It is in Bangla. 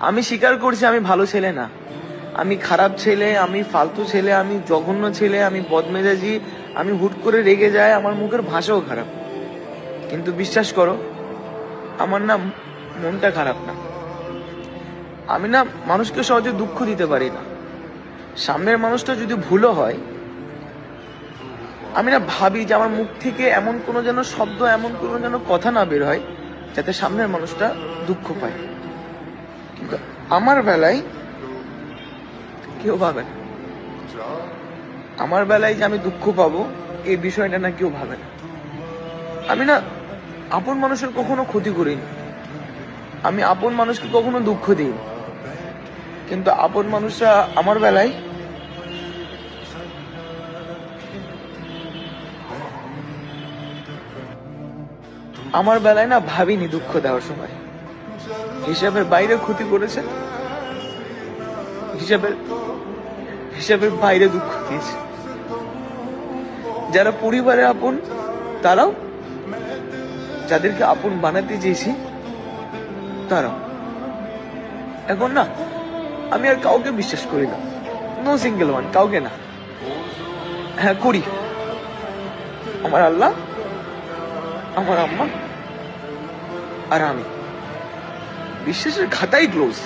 আমি স্বীকার করছি আমি ভালো ছেলে না, আমি খারাপ ছেলে, আমি ফালতু ছেলে, আমি জঘন্য ছেলে, আমি বদমেজাজি, আমি হুট করে রেগে যাই, আমার মুখের ভাষাও খারাপ। কিন্তু বিশ্বাস করো, আমার না মনটা খারাপ না। আমি না মানুষকে সহজে দুঃখ দিতে পারি না। সামনের মানুষটা যদি ভুলও হয়, আমি না ভাবি যে আমার মুখ থেকে এমন কোনো যেন শব্দ, এমন কোনো যেন কথা না বের হয় যাতে সামনের মানুষটা দুঃখ পায়। কিন্তু আমার বেলায় কেউ ভাবে না, আমার বেলায় যে আমি দুঃখ পাবো এই বিষয়টা না কেউ ভাবে না। আমি না আপন মানুষের কখনো ক্ষতি করিনি, আমি আপন মানুষকে কখনো দুঃখ দিই, কিন্তু আপন মানুষরা আমার বেলায় না ভাবিনি দুঃখ দেওয়ার সময়। হিসাবের বাইরে ক্ষতি করেছে, হিসাবের বাইরে দুঃখ দিয়েছে। যারা পরিবারের আপন তারাও, যাদেরকে আপন বানাতে চেয়েছি তারাও। এখন না আমি আর কাউকে বিশ্বাস করি না, নো সিঙ্গেল ওয়ান, কাউকে না। হ্যাঁ করি, আমার আল্লাহ, আমার আম্মা আর আমি। বিশ্বাসের খাতাই ক্লোজ।